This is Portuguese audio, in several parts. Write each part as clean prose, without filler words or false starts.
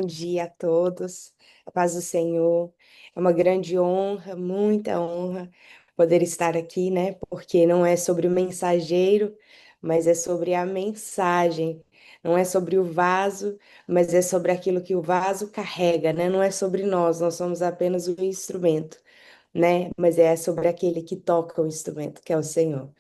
Bom dia a todos, a paz do Senhor. É uma grande honra, muita honra poder estar aqui, né? Porque não é sobre o mensageiro, mas é sobre a mensagem. Não é sobre o vaso, mas é sobre aquilo que o vaso carrega, né? Não é sobre nós somos apenas o instrumento, né? Mas é sobre aquele que toca o instrumento, que é o Senhor.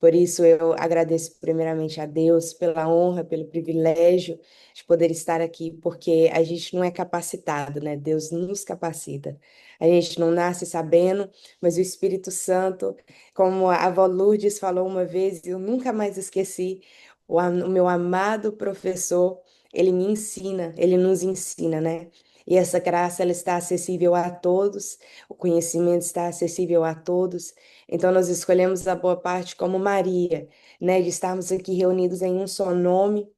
Por isso eu agradeço primeiramente a Deus pela honra, pelo privilégio de poder estar aqui, porque a gente não é capacitado, né? Deus nos capacita. A gente não nasce sabendo, mas o Espírito Santo, como a avó Lourdes falou uma vez, eu nunca mais esqueci, o meu amado professor, ele me ensina, ele nos ensina, né? E essa graça, ela está acessível a todos, o conhecimento está acessível a todos. Então, nós escolhemos a boa parte como Maria, né? De estarmos aqui reunidos em um só nome,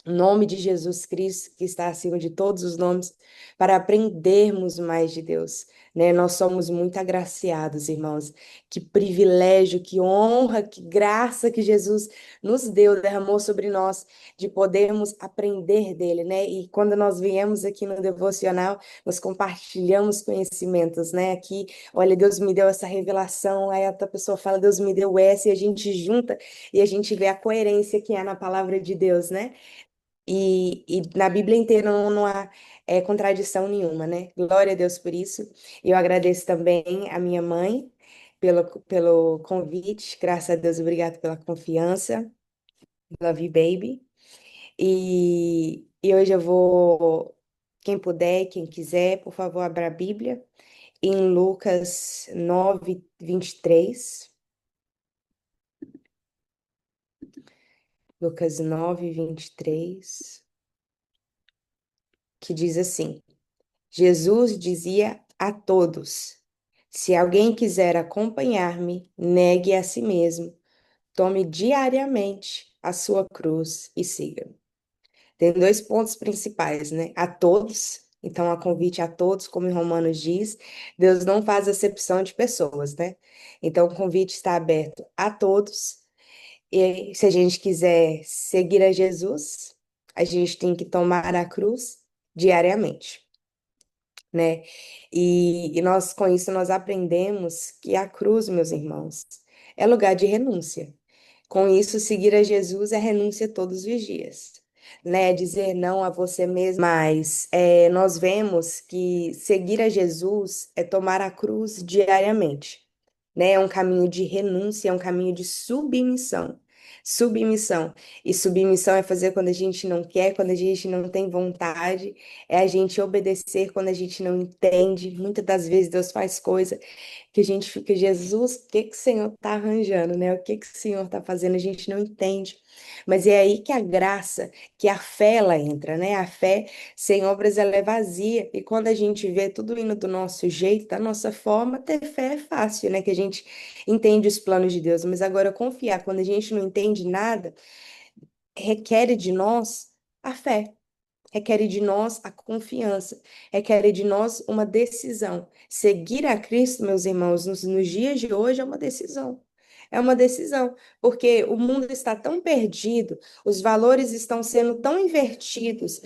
o nome de Jesus Cristo, que está acima de todos os nomes, para aprendermos mais de Deus, né? Nós somos muito agraciados, irmãos. Que privilégio, que honra, que graça que Jesus nos deu, derramou sobre nós, de podermos aprender dele, né? E quando nós viemos aqui no devocional, nós compartilhamos conhecimentos, né? Aqui, olha, Deus me deu essa revelação, aí a outra pessoa fala, Deus me deu essa, e a gente junta e a gente vê a coerência que há na palavra de Deus, né? E na Bíblia inteira não há contradição nenhuma, né? Glória a Deus por isso. Eu agradeço também a minha mãe pelo convite. Graças a Deus, obrigado pela confiança. Love you, baby. E hoje eu vou, quem puder e quem quiser, por favor, abra a Bíblia em Lucas 9:23. Lucas 9:23, que diz assim: Jesus dizia a todos: Se alguém quiser acompanhar-me, negue a si mesmo, tome diariamente a sua cruz e siga-me. Tem dois pontos principais, né? A todos, então a convite a todos, como em Romanos diz, Deus não faz acepção de pessoas, né? Então o convite está aberto a todos. E se a gente quiser seguir a Jesus, a gente tem que tomar a cruz diariamente, né? E nós, com isso, nós aprendemos que a cruz, meus irmãos, é lugar de renúncia. Com isso, seguir a Jesus é renúncia todos os dias, né? Dizer não a você mesmo. Mas nós vemos que seguir a Jesus é tomar a cruz diariamente, né? É um caminho de renúncia, é um caminho de submissão. Submissão. E submissão é fazer quando a gente não quer, quando a gente não tem vontade, é a gente obedecer quando a gente não entende. Muitas das vezes Deus faz coisa que a gente fica, Jesus, o que que o Senhor está arranjando, né? O que que o Senhor está fazendo? A gente não entende. Mas é aí que a graça, que a fé ela entra, né? A fé sem obras ela é vazia. E quando a gente vê tudo indo do nosso jeito, da nossa forma, ter fé é fácil, né? Que a gente entende os planos de Deus. Mas agora confiar, quando a gente não entende nada, requer de nós a fé. Requer de nós a confiança, requer de nós uma decisão. Seguir a Cristo, meus irmãos, nos dias de hoje é uma decisão. É uma decisão, porque o mundo está tão perdido, os valores estão sendo tão invertidos,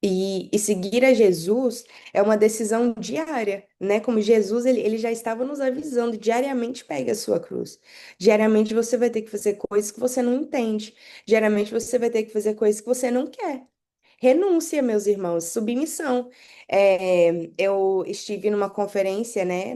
e seguir a Jesus é uma decisão diária, né? Como Jesus, ele já estava nos avisando, diariamente pegue a sua cruz. Diariamente você vai ter que fazer coisas que você não entende. Diariamente você vai ter que fazer coisas que você não quer. Renúncia, meus irmãos, submissão. Eu estive numa conferência, né,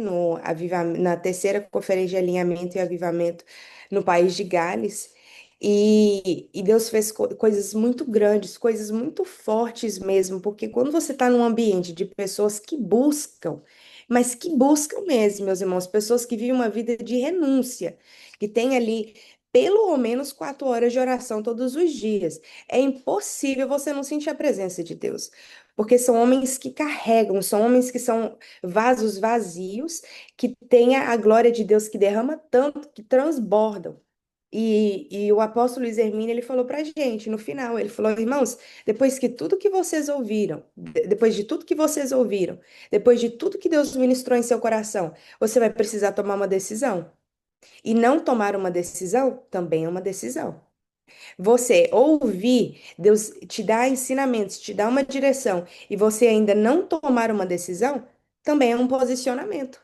na terceira conferência de alinhamento e avivamento no país de Gales, e Deus fez coisas muito grandes, coisas muito fortes mesmo, porque quando você está num ambiente de pessoas que buscam, mas que buscam mesmo, meus irmãos, pessoas que vivem uma vida de renúncia, que tem ali pelo menos 4 horas de oração todos os dias. É impossível você não sentir a presença de Deus, porque são homens que carregam, são homens que são vasos vazios, que têm a glória de Deus que derrama tanto, que transbordam. E o apóstolo Luiz Hermínio, ele falou pra gente no final, ele falou, irmãos, depois que tudo que vocês ouviram, depois de tudo que vocês ouviram, depois de tudo que Deus ministrou em seu coração, você vai precisar tomar uma decisão. E não tomar uma decisão também é uma decisão. Você ouvir, Deus te dá ensinamentos, te dá uma direção e você ainda não tomar uma decisão, também é um posicionamento.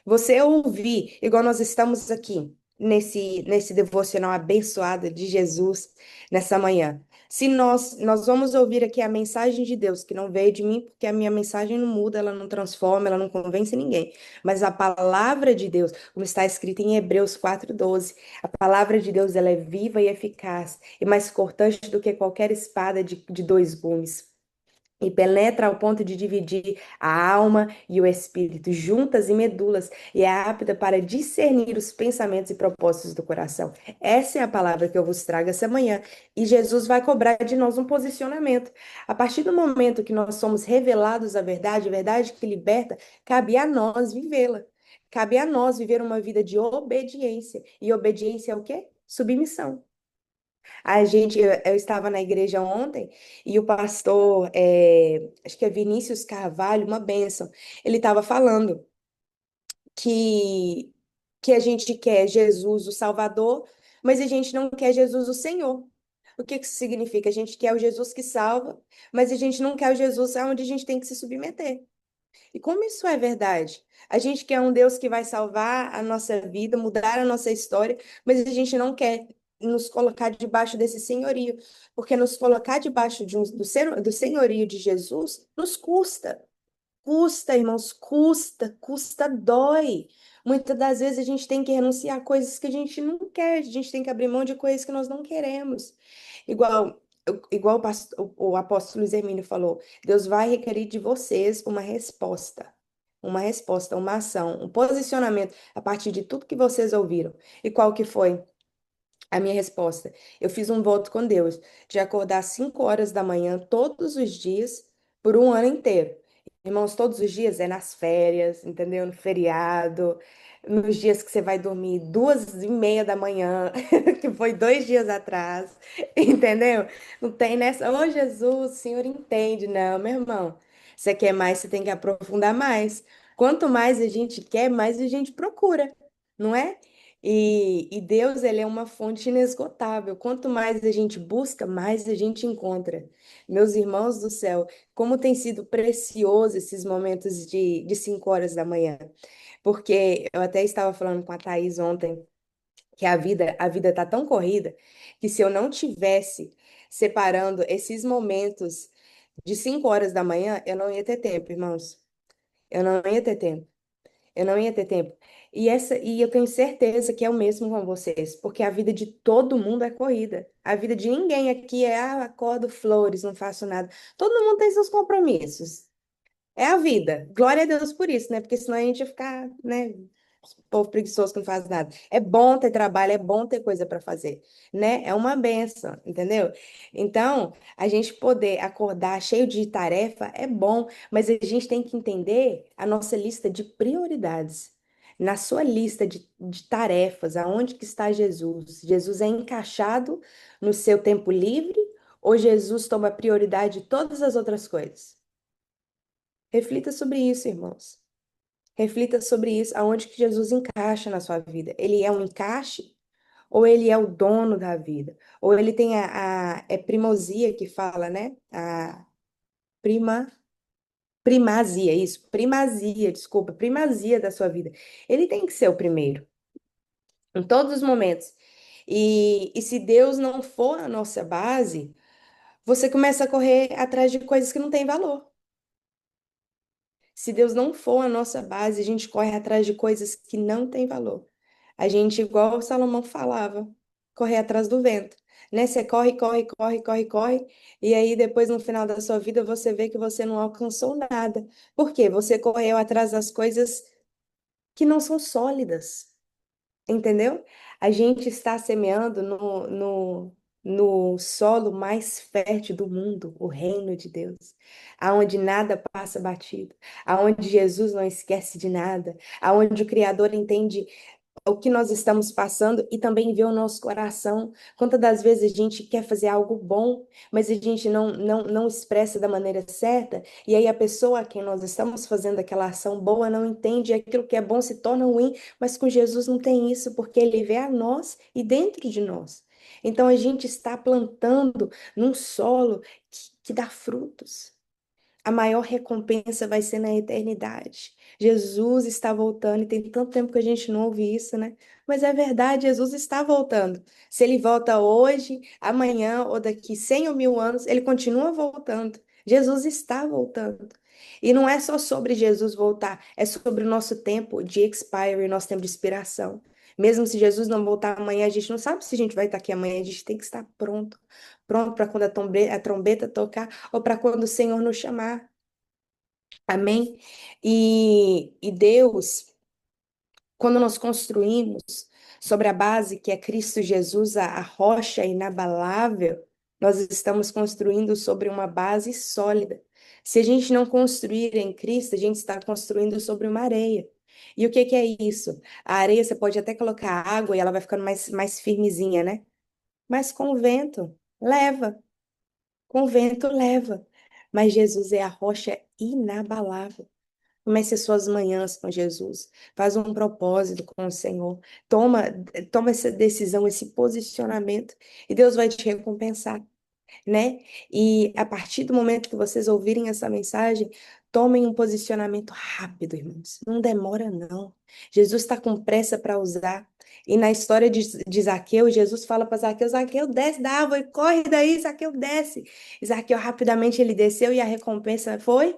Você ouvir, igual nós estamos aqui, nesse devocional abençoado de Jesus, nessa manhã. Se nós vamos ouvir aqui a mensagem de Deus, que não veio de mim, porque a minha mensagem não muda, ela não transforma, ela não convence ninguém. Mas a palavra de Deus, como está escrito em Hebreus 4:12, a palavra de Deus ela é viva e eficaz, e mais cortante do que qualquer espada de dois gumes e penetra ao ponto de dividir a alma e o espírito, juntas e medulas, e é apta para discernir os pensamentos e propósitos do coração. Essa é a palavra que eu vos trago essa manhã, e Jesus vai cobrar de nós um posicionamento. A partir do momento que nós somos revelados a verdade que liberta, cabe a nós vivê-la. Cabe a nós viver uma vida de obediência. E obediência é o quê? Submissão. Eu estava na igreja ontem e o pastor, acho que é Vinícius Carvalho, uma bênção, ele estava falando que, que a gente quer Jesus o Salvador, mas a gente não quer Jesus o Senhor. O que que isso significa? A gente quer o Jesus que salva, mas a gente não quer o Jesus aonde a gente tem que se submeter. E como isso é verdade? A gente quer um Deus que vai salvar a nossa vida, mudar a nossa história, mas a gente não quer nos colocar debaixo desse senhorio, porque nos colocar debaixo do senhorio de Jesus nos custa. Custa, irmãos, custa, dói. Muitas das vezes a gente tem que renunciar a coisas que a gente não quer, a gente tem que abrir mão de coisas que nós não queremos. Igual, igual o apóstolo Luiz Hermínio falou, Deus vai requerer de vocês uma resposta, uma ação, um posicionamento a partir de tudo que vocês ouviram. E qual que foi? A minha resposta, eu fiz um voto com Deus de acordar às 5 horas da manhã todos os dias por um ano inteiro. Irmãos, todos os dias é nas férias, entendeu? No feriado, nos dias que você vai dormir 2:30 da manhã, que foi 2 dias atrás, entendeu? Não tem nessa, ô Jesus, o Senhor entende, não, meu irmão. Você quer mais, você tem que aprofundar mais. Quanto mais a gente quer, mais a gente procura, não é? E Deus, ele é uma fonte inesgotável. Quanto mais a gente busca, mais a gente encontra. Meus irmãos do céu, como tem sido precioso esses momentos de 5 horas da manhã. Porque eu até estava falando com a Thaís ontem que a vida tá tão corrida que se eu não tivesse separando esses momentos de 5 horas da manhã, eu não ia ter tempo, irmãos. Eu não ia ter tempo. Eu não ia ter tempo. E eu tenho certeza que é o mesmo com vocês, porque a vida de todo mundo é corrida. A vida de ninguém aqui é, acordo flores, não faço nada. Todo mundo tem seus compromissos. É a vida. Glória a Deus por isso, né? Porque senão a gente ia ficar, né? Povo preguiçoso que não faz nada. É bom ter trabalho, é bom ter coisa para fazer, né? É uma benção, entendeu? Então, a gente poder acordar cheio de tarefa é bom, mas a gente tem que entender a nossa lista de prioridades. Na sua lista de tarefas, aonde que está Jesus? Jesus é encaixado no seu tempo livre ou Jesus toma prioridade de todas as outras coisas? Reflita sobre isso, irmãos. Reflita sobre isso, aonde que Jesus encaixa na sua vida. Ele é um encaixe ou ele é o dono da vida? Ou ele tem é primosia que fala, né? A prima, primazia, isso, primazia, desculpa, primazia da sua vida. Ele tem que ser o primeiro, em todos os momentos. E se Deus não for a nossa base, você começa a correr atrás de coisas que não têm valor. Se Deus não for a nossa base, a gente corre atrás de coisas que não têm valor. A gente, igual o Salomão falava, correr atrás do vento, né? Você corre, corre, corre, corre, corre, e aí depois no final da sua vida você vê que você não alcançou nada. Por quê? Você correu atrás das coisas que não são sólidas. Entendeu? A gente está semeando no solo mais fértil do mundo, o reino de Deus, aonde nada passa batido, aonde Jesus não esquece de nada, aonde o Criador entende o que nós estamos passando e também vê o nosso coração. Quantas das vezes a gente quer fazer algo bom, mas a gente não expressa da maneira certa, e aí a pessoa a quem nós estamos fazendo aquela ação boa não entende, e aquilo que é bom se torna ruim, mas com Jesus não tem isso, porque ele vê a nós e dentro de nós. Então a gente está plantando num solo que dá frutos. A maior recompensa vai ser na eternidade. Jesus está voltando, e tem tanto tempo que a gente não ouve isso, né? Mas é verdade, Jesus está voltando. Se ele volta hoje, amanhã ou daqui 100 ou 1000 anos, ele continua voltando. Jesus está voltando. E não é só sobre Jesus voltar, é sobre o nosso tempo de expire, nosso tempo de expiração. Mesmo se Jesus não voltar amanhã, a gente não sabe se a gente vai estar aqui amanhã, a gente tem que estar pronto. Pronto para quando a trombeta tocar ou para quando o Senhor nos chamar. Amém? E Deus, quando nós construímos sobre a base que é Cristo Jesus, a rocha inabalável, nós estamos construindo sobre uma base sólida. Se a gente não construir em Cristo, a gente está construindo sobre uma areia. E o que que é isso? A areia você pode até colocar água e ela vai ficando mais firmezinha, né? Mas com o vento, leva. Com o vento, leva. Mas Jesus é a rocha inabalável. Comece as suas manhãs com Jesus. Faz um propósito com o Senhor. Toma, toma essa decisão, esse posicionamento, e Deus vai te recompensar, né? E a partir do momento que vocês ouvirem essa mensagem, tomem um posicionamento rápido, irmãos. Não demora, não. Jesus está com pressa para usar. E na história de Zaqueu, Jesus fala para Zaqueu: Zaqueu, desce da árvore, corre daí, Zaqueu, desce. E Zaqueu rapidamente ele desceu e a recompensa foi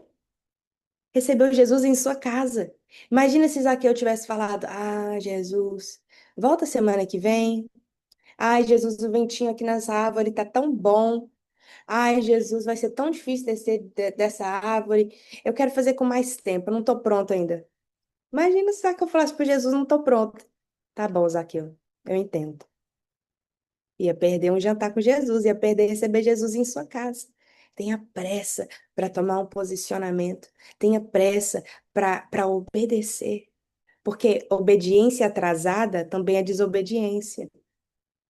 recebeu Jesus em sua casa. Imagina se Zaqueu tivesse falado: Ah, Jesus, volta semana que vem. Ai, Jesus, o ventinho aqui nessa árvore tá tão bom. Ai, Jesus, vai ser tão difícil descer dessa árvore. Eu quero fazer com mais tempo, eu não tô pronto ainda. Imagina se Zaqueu falasse para Jesus: Não tô pronto. Tá bom, Zaqueu, eu entendo. Ia perder um jantar com Jesus, ia perder receber Jesus em sua casa. Tenha pressa para tomar um posicionamento. Tenha pressa para obedecer. Porque obediência atrasada também é desobediência.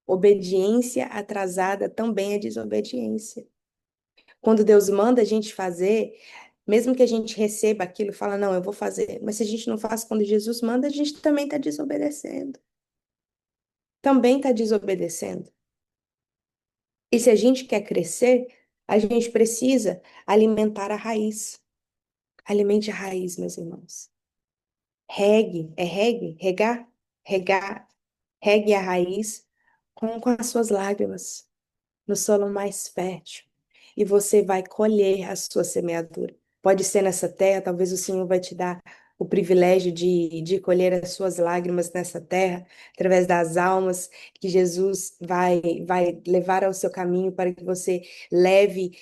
Obediência atrasada também é desobediência. Quando Deus manda a gente fazer, mesmo que a gente receba aquilo, fala, não, eu vou fazer. Mas se a gente não faz quando Jesus manda, a gente também está desobedecendo. Também está desobedecendo. E se a gente quer crescer, a gente precisa alimentar a raiz. Alimente a raiz, meus irmãos. Regue, é regue? Regar? Regar, regue a raiz com as suas lágrimas no solo mais fértil. E você vai colher a sua semeadura. Pode ser nessa terra, talvez o Senhor vai te dar o privilégio de colher as suas lágrimas nessa terra, através das almas que Jesus vai levar ao seu caminho para que você leve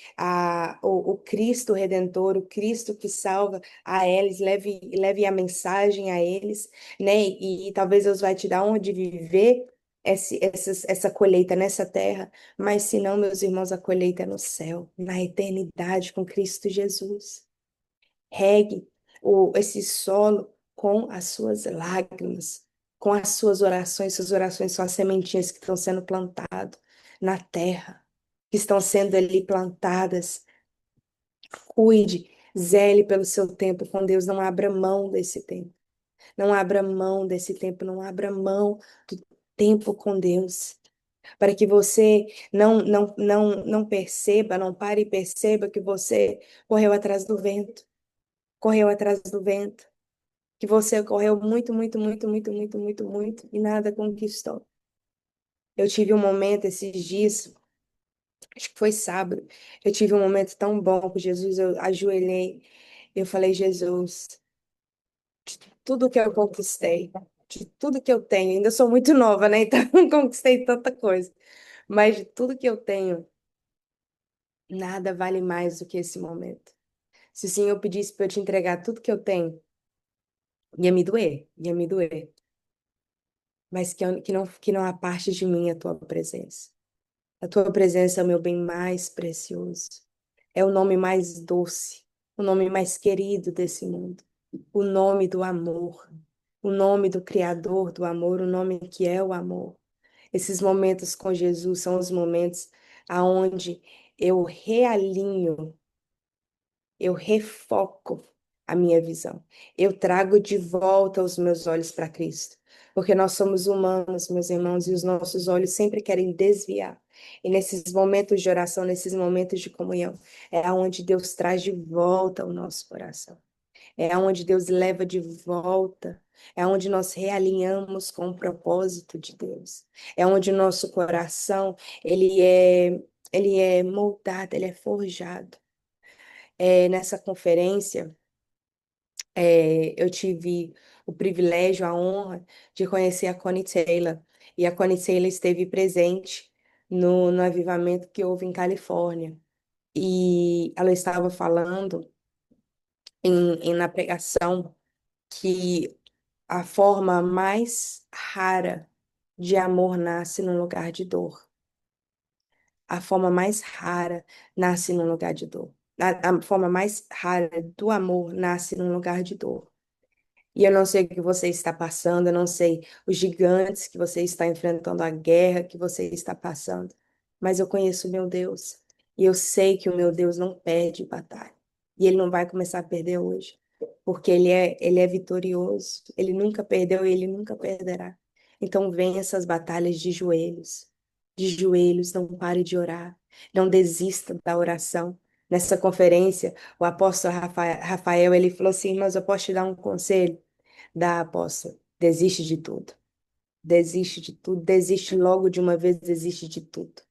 o Cristo Redentor, o Cristo que salva a eles, leve a mensagem a eles, né? E talvez Deus vai te dar onde viver essa colheita nessa terra, mas se não, meus irmãos, a colheita é no céu, na eternidade com Cristo Jesus. Regue esse solo com as suas lágrimas, com as suas orações. Suas orações são as sementinhas que estão sendo plantadas na terra, que estão sendo ali plantadas. Cuide, zele pelo seu tempo com Deus. Não abra mão desse tempo. Não abra mão desse tempo. Não abra mão do tempo com Deus. Para que você não perceba, não pare e perceba que você correu atrás do vento, correu atrás do vento, que você correu muito, muito, muito, muito, muito, muito, muito e nada conquistou. Eu tive um momento esses dias, acho que foi sábado, eu tive um momento tão bom com Jesus, eu ajoelhei, eu falei, Jesus, tudo que eu conquistei, de tudo que eu tenho, ainda sou muito nova, né? Então não conquistei tanta coisa, mas de tudo que eu tenho, nada vale mais do que esse momento. Se o Senhor pedisse para eu te entregar tudo que eu tenho, ia me doer. Mas que não aparte de mim a tua presença. A tua presença é o meu bem mais precioso. É o nome mais doce, o nome mais querido desse mundo. O nome do amor, o nome do Criador do amor, o nome que é o amor. Esses momentos com Jesus são os momentos aonde eu realinho, eu refoco a minha visão. Eu trago de volta os meus olhos para Cristo. porque nós somos humanos, meus irmãos, e os nossos olhos sempre querem desviar. E nesses momentos de oração, nesses momentos de comunhão, é onde Deus traz de volta o nosso coração. É onde Deus leva de volta. É onde nós realinhamos com o propósito de Deus. É onde o nosso coração, ele é moldado, ele é forjado. Nessa conferência, eu tive o privilégio, a honra de conhecer a Connie Taylor. E a Connie Taylor esteve presente no avivamento que houve em Califórnia. E ela estava falando na pregação que a forma mais rara de amor nasce num lugar de dor. A forma mais rara nasce num lugar de dor. A forma mais rara do amor nasce num lugar de dor. E eu não sei o que você está passando, eu não sei os gigantes que você está enfrentando, a guerra que você está passando, mas eu conheço o meu Deus. E eu sei que o meu Deus não perde batalha. E ele não vai começar a perder hoje, porque ele é vitorioso. Ele nunca perdeu e ele nunca perderá. Então venha essas batalhas de joelhos. De joelhos, não pare de orar. Não desista da oração. Nessa conferência, o apóstolo Rafael, ele falou assim, mas eu posso te dar um conselho? Dá, apóstolo. Desiste de tudo. Desiste de tudo. Desiste logo de uma vez, desiste de tudo.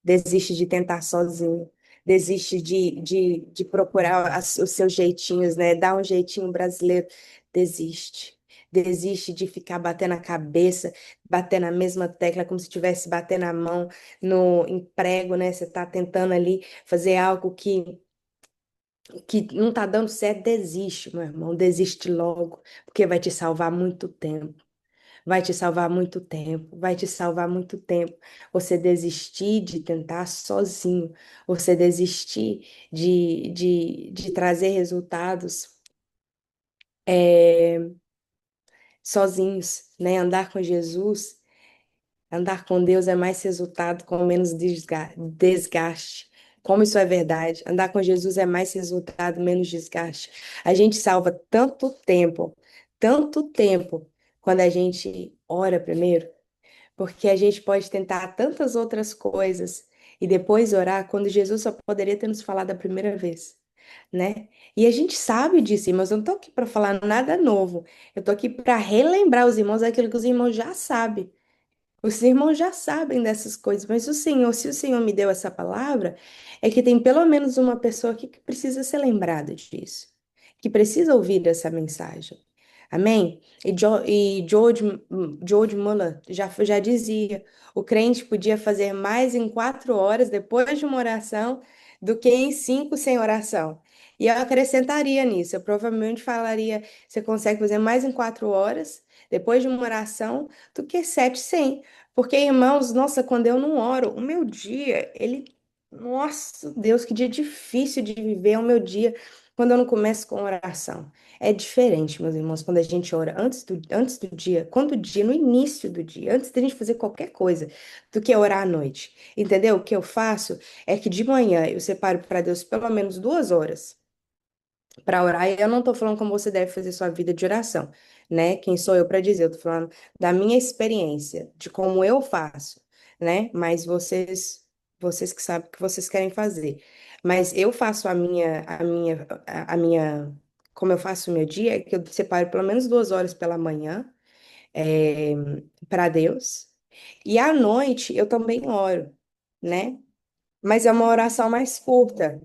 Desiste de tentar sozinho. Desiste de procurar os seus jeitinhos, né? Dá um jeitinho brasileiro. Desiste. Desiste de ficar batendo a cabeça, bater na mesma tecla, como se estivesse batendo a mão no emprego, né? Você está tentando ali fazer algo que não está dando certo, desiste, meu irmão. Desiste logo, porque vai te salvar muito tempo. Vai te salvar muito tempo, vai te salvar muito tempo. Você desistir de tentar sozinho, você desistir de trazer resultados é, sozinhos, né? Andar com Jesus, andar com Deus é mais resultado com menos desgaste. Como isso é verdade? Andar com Jesus é mais resultado, menos desgaste. A gente salva tanto tempo, quando a gente ora primeiro. Porque a gente pode tentar tantas outras coisas e depois orar quando Jesus só poderia ter nos falado a primeira vez, né? E a gente sabe disso, irmãos. Eu não tô aqui para falar nada novo. Eu tô aqui para relembrar os irmãos aquilo que os irmãos já sabem. Os irmãos já sabem dessas coisas, mas o Senhor, se o Senhor me deu essa palavra, é que tem pelo menos uma pessoa aqui que precisa ser lembrada disso, que precisa ouvir essa mensagem. Amém? George Muller já dizia: o crente podia fazer mais em 4 horas depois de uma oração do que em 5 sem oração. E eu acrescentaria nisso, eu provavelmente falaria: você consegue fazer mais em 4 horas depois de uma oração do que 7 sem. Porque, irmãos, nossa, quando eu não oro, o meu dia, ele. Nossa, Deus, que dia difícil de viver é o meu dia quando eu não começo com oração. É diferente, meus irmãos, quando a gente ora antes do dia, quando o dia, no início do dia, antes da gente fazer qualquer coisa, do que orar à noite. Entendeu? O que eu faço é que de manhã eu separo para Deus pelo menos 2 horas para orar. E eu não estou falando como você deve fazer sua vida de oração, né? Quem sou eu para dizer? Eu estou falando da minha experiência, de como eu faço, né? Mas vocês que sabem o que vocês querem fazer. Mas eu faço como eu faço o meu dia, é que eu separo pelo menos 2 horas pela manhã, para Deus. E à noite eu também oro, né? Mas é uma oração mais curta.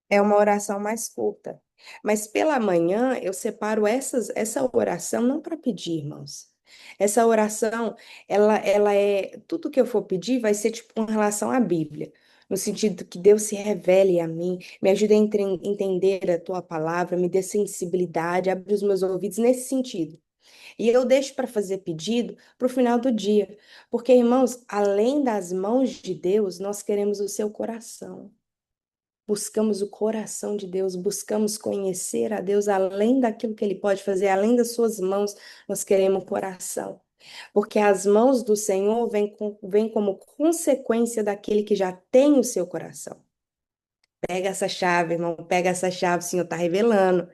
É uma oração mais curta. Mas pela manhã eu separo essa oração não para pedir, irmãos. Essa oração, ela é. Tudo que eu for pedir vai ser tipo em relação à Bíblia. No sentido que Deus se revele a mim, me ajude a entender a tua palavra, me dê sensibilidade, abre os meus ouvidos nesse sentido. E eu deixo para fazer pedido para o final do dia. Porque, irmãos, além das mãos de Deus, nós queremos o seu coração. Buscamos o coração de Deus, buscamos conhecer a Deus além daquilo que Ele pode fazer, além das suas mãos, nós queremos o coração. Porque as mãos do Senhor vêm como consequência daquele que já tem o seu coração. Pega essa chave, irmão, pega essa chave, o Senhor está revelando.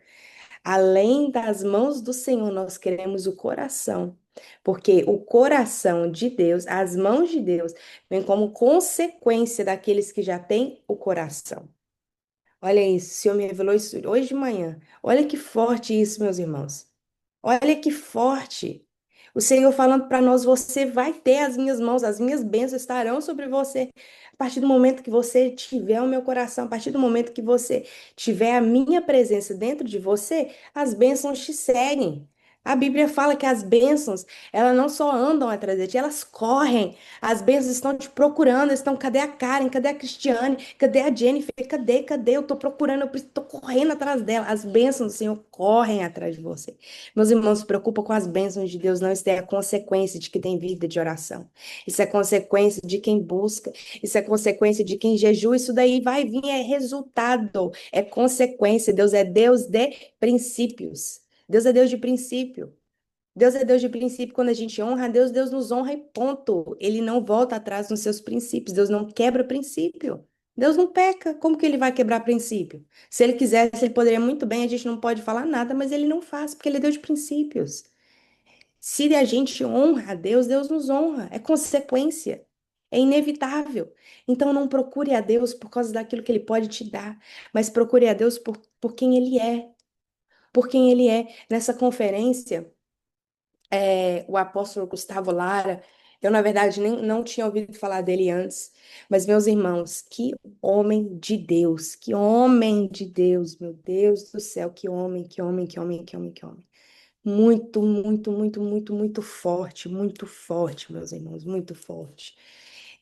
Além das mãos do Senhor, nós queremos o coração. Porque o coração de Deus, as mãos de Deus, vem como consequência daqueles que já têm o coração. Olha isso, o Senhor me revelou isso hoje de manhã. Olha que forte isso, meus irmãos. Olha que forte. O Senhor falando para nós: você vai ter as minhas mãos, as minhas bênçãos estarão sobre você. A partir do momento que você tiver o meu coração, a partir do momento que você tiver a minha presença dentro de você, as bênçãos te seguem. A Bíblia fala que as bênçãos, elas não só andam atrás de ti, elas correm. As bênçãos estão te procurando, estão, cadê a Karen? Cadê a Cristiane? Cadê a Jennifer? Cadê? Eu tô procurando, eu tô correndo atrás dela. As bênçãos do Senhor correm atrás de você. Meus irmãos, se preocupam com as bênçãos de Deus, não, isso é a consequência de que tem vida de oração. Isso é consequência de quem busca, isso é consequência de quem jejua, isso daí vai vir, é resultado, é consequência. Deus é Deus de princípios. Deus é Deus de princípio. Deus é Deus de princípio. Quando a gente honra a Deus, Deus nos honra e ponto. Ele não volta atrás nos seus princípios. Deus não quebra princípio. Deus não peca. Como que ele vai quebrar princípio? Se ele quisesse, ele poderia muito bem. A gente não pode falar nada, mas ele não faz, porque ele é Deus de princípios. Se a gente honra a Deus, Deus nos honra. É consequência. É inevitável. Então não procure a Deus por causa daquilo que ele pode te dar, mas procure a Deus por quem ele é. Por quem ele é. Nessa conferência o apóstolo Gustavo Lara. Eu, na verdade, nem não tinha ouvido falar dele antes, mas, meus irmãos, que homem de Deus, que homem de Deus, meu Deus do céu, que homem, que homem, que homem, que homem, que homem. Muito, muito, muito, muito, muito forte, meus irmãos, muito forte.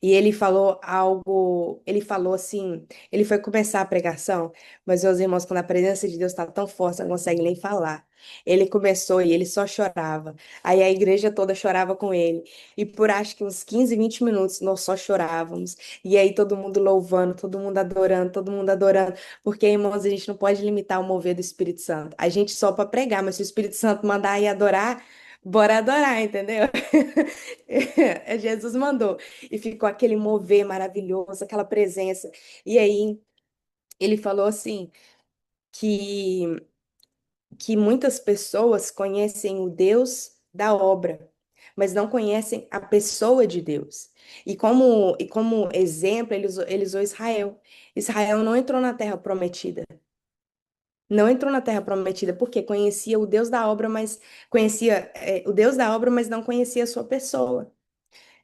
E ele falou algo, ele falou assim, ele foi começar a pregação, mas meus irmãos, quando a presença de Deus está tão forte, você não consegue nem falar. Ele começou e ele só chorava. Aí a igreja toda chorava com ele. E por acho que uns 15, 20 minutos nós só chorávamos. E aí todo mundo louvando, todo mundo adorando, todo mundo adorando. Porque, irmãos, a gente não pode limitar o mover do Espírito Santo. A gente só para pregar, mas se o Espírito Santo mandar ir adorar, bora adorar, entendeu? Jesus mandou. E ficou aquele mover maravilhoso, aquela presença. E aí ele falou assim que muitas pessoas conhecem o Deus da obra, mas não conhecem a pessoa de Deus. E como exemplo, ele usou Israel. Israel não entrou na terra prometida. Não entrou na terra prometida porque conhecia o Deus da obra, mas conhecia o Deus da obra, mas não conhecia a sua pessoa.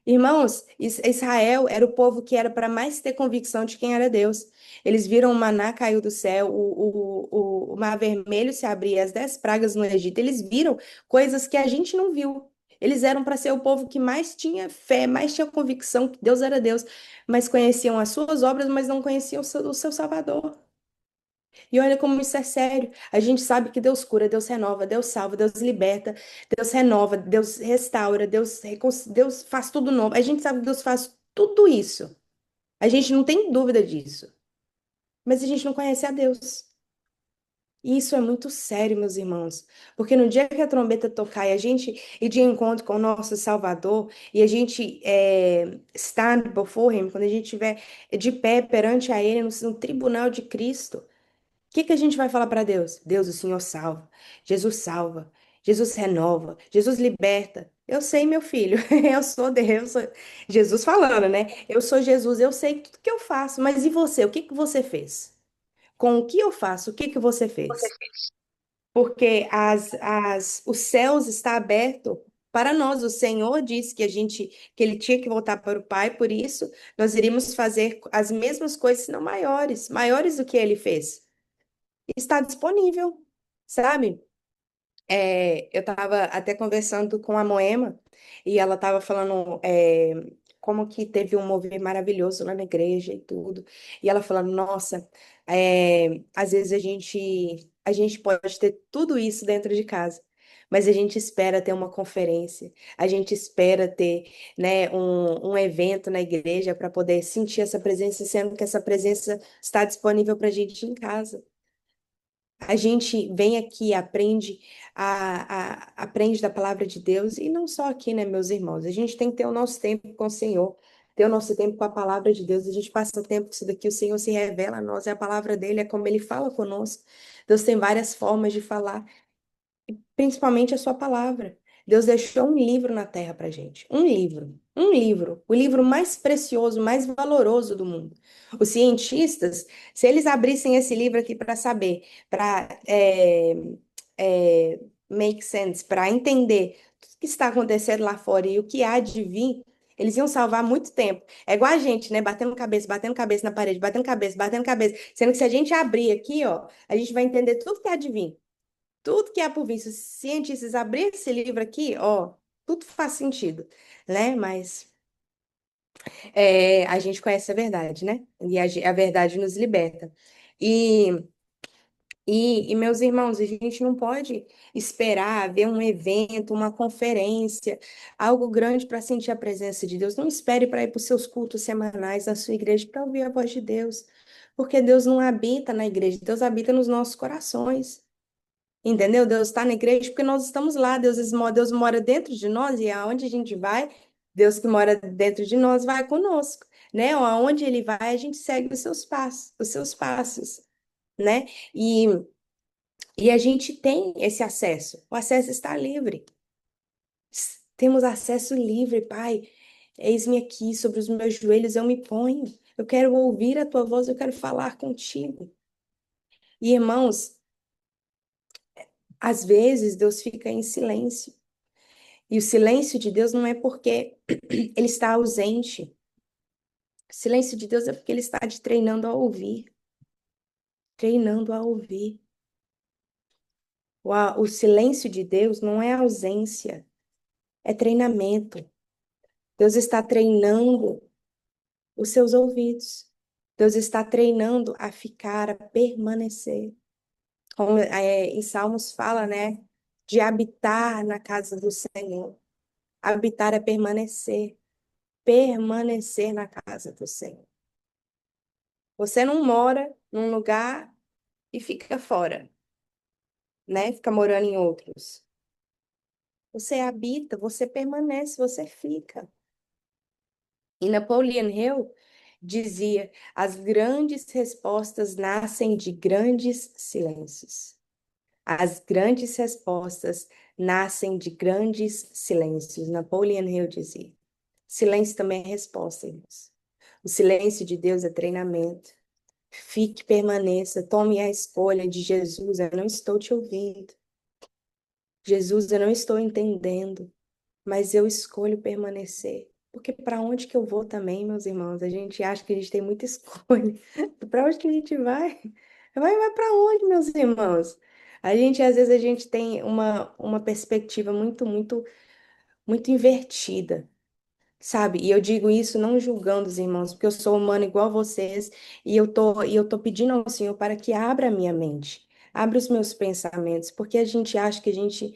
Irmãos, Israel era o povo que era para mais ter convicção de quem era Deus. Eles viram o maná caiu do céu, o mar vermelho se abrir, as 10 pragas no Egito. Eles viram coisas que a gente não viu. Eles eram para ser o povo que mais tinha fé, mais tinha convicção que Deus era Deus, mas conheciam as suas obras, mas não conheciam o seu Salvador. E olha como isso é sério. A gente sabe que Deus cura, Deus renova, Deus salva, Deus liberta, Deus renova, Deus restaura, Deus faz tudo novo. A gente sabe que Deus faz tudo isso. A gente não tem dúvida disso. Mas a gente não conhece a Deus. E isso é muito sério, meus irmãos. Porque no dia que a trombeta tocar e a gente ir de encontro com o nosso Salvador, e a gente stand before Him, quando a gente estiver de pé perante a Ele no tribunal de Cristo. O que a gente vai falar para Deus? Deus, o Senhor salva. Jesus salva. Jesus renova. Jesus liberta. Eu sei, meu filho. Eu sou Deus. Jesus falando, né? Eu sou Jesus. Eu sei tudo que eu faço. Mas e você? O que que você fez? Com o que eu faço, o que que você fez? Porque os céus estão abertos para nós. O Senhor disse que ele tinha que voltar para o Pai. Por isso, nós iríamos fazer as mesmas coisas, se não maiores. Maiores do que ele fez está disponível, sabe? Eu estava até conversando com a Moema e ela estava falando como que teve um mover maravilhoso lá na igreja e tudo. E ela falando, nossa, às vezes a gente pode ter tudo isso dentro de casa. Mas a gente espera ter uma conferência, a gente espera ter, né, um evento na igreja para poder sentir essa presença, sendo que essa presença está disponível para a gente em casa. A gente vem aqui, aprende da palavra de Deus, e não só aqui, né, meus irmãos? A gente tem que ter o nosso tempo com o Senhor, ter o nosso tempo com a palavra de Deus. A gente passa tempo com isso daqui, o Senhor se revela a nós, é a palavra dele, é como ele fala conosco. Deus tem várias formas de falar, principalmente a sua palavra. Deus deixou um livro na terra pra gente. Um livro. O livro mais precioso, mais valoroso do mundo. Os cientistas, se eles abrissem esse livro aqui para saber, para make sense, para entender tudo que está acontecendo lá fora e o que há de vir, eles iam salvar muito tempo. É igual a gente, né? Batendo cabeça na parede, batendo cabeça, batendo cabeça. Sendo que se a gente abrir aqui, ó, a gente vai entender tudo que há de vir. Tudo que há por vir. Se os cientistas abrirem esse livro aqui, ó, tudo faz sentido, né? Mas a gente conhece a verdade, né? E a verdade nos liberta. E meus irmãos, a gente não pode esperar ver um evento, uma conferência, algo grande para sentir a presença de Deus. Não espere para ir para os seus cultos semanais na sua igreja para ouvir a voz de Deus, porque Deus não habita na igreja, Deus habita nos nossos corações. Entendeu? Deus está na igreja porque nós estamos lá, Deus mora dentro de nós e aonde a gente vai, Deus que mora dentro de nós vai conosco, né? Ou aonde ele vai, a gente segue os seus passos, né? E a gente tem esse acesso. O acesso está livre. Temos acesso livre, Pai. Eis-me aqui, sobre os meus joelhos eu me ponho. Eu quero ouvir a tua voz, eu quero falar contigo. E, irmãos, às vezes Deus fica em silêncio. E o silêncio de Deus não é porque ele está ausente. O silêncio de Deus é porque ele está te treinando a ouvir. Treinando a ouvir. O silêncio de Deus não é ausência, é treinamento. Deus está treinando os seus ouvidos. Deus está treinando a ficar, a permanecer. Como em Salmos fala, né? De habitar na casa do Senhor. Habitar é permanecer. Permanecer na casa do Senhor. Você não mora num lugar e fica fora, né? Fica morando em outros. Você habita, você permanece, você fica. E Napoleon Hill dizia: as grandes respostas nascem de grandes silêncios. As grandes respostas nascem de grandes silêncios. Napoleon Hill dizia. Silêncio também é resposta, irmãos. O silêncio de Deus é treinamento. Fique, permaneça, tome a escolha de Jesus. Eu não estou te ouvindo. Jesus, eu não estou entendendo, mas eu escolho permanecer. Porque para onde que eu vou também, meus irmãos? A gente acha que a gente tem muita escolha. Para onde que a gente vai? Vai para onde, meus irmãos? Às vezes, a gente tem uma perspectiva muito invertida. Sabe? E eu digo isso não julgando os irmãos, porque eu sou humano igual a vocês, e eu tô pedindo ao Senhor para que abra a minha mente, abra os meus pensamentos, porque a gente acha que a gente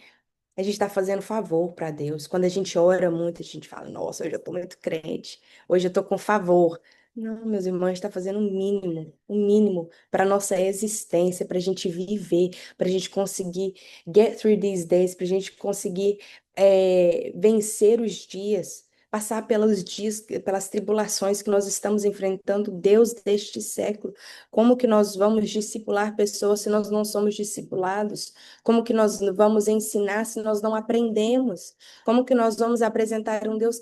está fazendo favor para Deus. Quando a gente ora muito, a gente fala, nossa, hoje eu estou muito crente, hoje eu estou com favor. Não, meus irmãos, a gente está fazendo o mínimo para a nossa existência, para a gente viver, para a gente conseguir get through these days, para a gente conseguir vencer os dias, passar pelos dias, pelas tribulações que nós estamos enfrentando, Deus deste século. Como que nós vamos discipular pessoas se nós não somos discipulados? Como que nós vamos ensinar se nós não aprendemos? Como que nós vamos apresentar um Deus?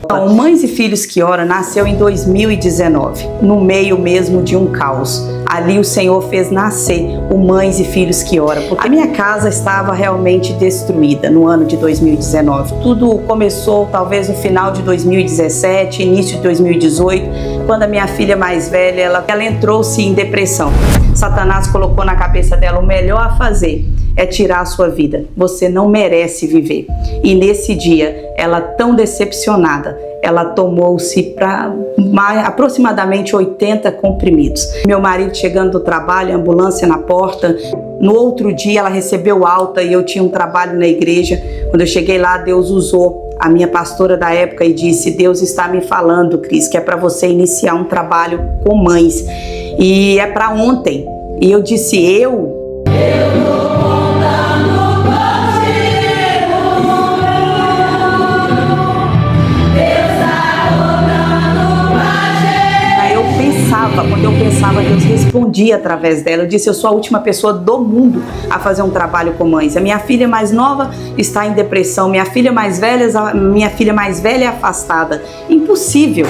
Então, Mães e Filhos que Oram nasceu em 2019, no meio mesmo de um caos. Ali o Senhor fez nascer o Mães e Filhos que Oram. A minha casa estava realmente destruída no ano de 2019. Tudo começou talvez no final de 2017, início de 2018, quando a minha filha mais velha, ela entrou-se em depressão. Satanás colocou na cabeça dela: o melhor a fazer é tirar a sua vida. Você não merece viver. E nesse dia, ela tão decepcionada, ela tomou-se para aproximadamente 80 comprimidos. Meu marido chegando do trabalho, ambulância na porta. No outro dia ela recebeu alta e eu tinha um trabalho na igreja. Quando eu cheguei lá, Deus usou a minha pastora da época e disse: Deus está me falando, Cris, que é para você iniciar um trabalho com mães. E é para ontem. E eu disse: eu orava, quando eu pensava, Deus respondia através dela. Eu disse, eu sou a última pessoa do mundo a fazer um trabalho com mães. A minha filha mais nova está em depressão, minha filha mais velha é afastada. Impossível.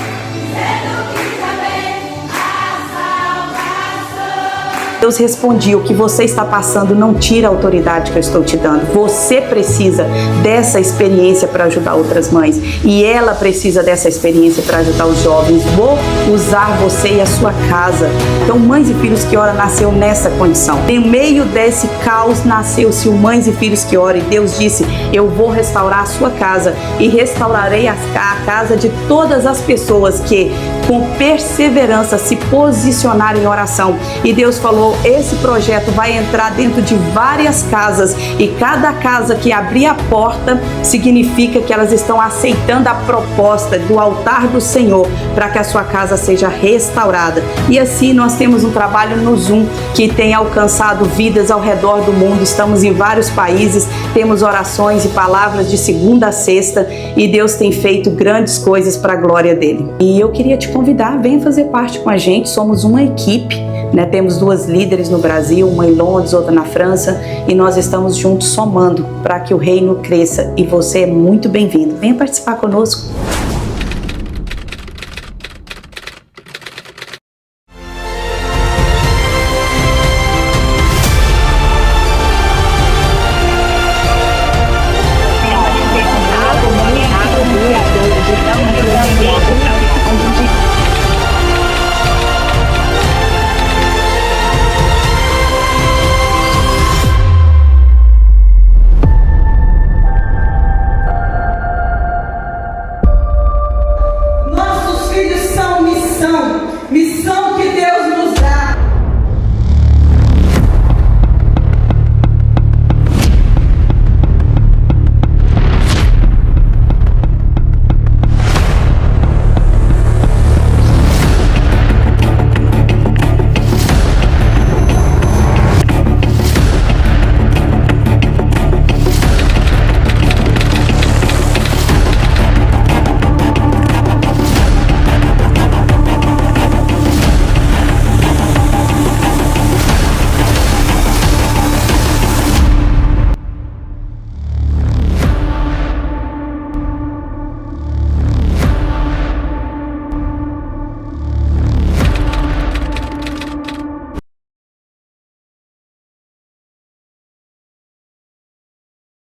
Deus respondia, o que você está passando não tira a autoridade que eu estou te dando. Você precisa dessa experiência para ajudar outras mães. E ela precisa dessa experiência para ajudar os jovens. Vou usar você e a sua casa. Então, Mães e Filhos que Ora nasceu nessa condição. Em meio desse caos nasceu-se o Mães e Filhos que Ora. E Deus disse, eu vou restaurar a sua casa. E restaurarei a casa de todas as pessoas que, com perseverança, se posicionaram em oração. E Deus falou, esse projeto vai entrar dentro de várias casas e cada casa que abrir a porta significa que elas estão aceitando a proposta do altar do Senhor para que a sua casa seja restaurada. E assim nós temos um trabalho no Zoom que tem alcançado vidas ao redor do mundo. Estamos em vários países, temos orações e palavras de segunda a sexta e Deus tem feito grandes coisas para a glória dele. E eu queria te convidar, venha fazer parte com a gente, somos uma equipe. Temos 2 líderes no Brasil, uma em Londres, outra na França, e nós estamos juntos somando para que o reino cresça e você é muito bem-vindo. Venha participar conosco.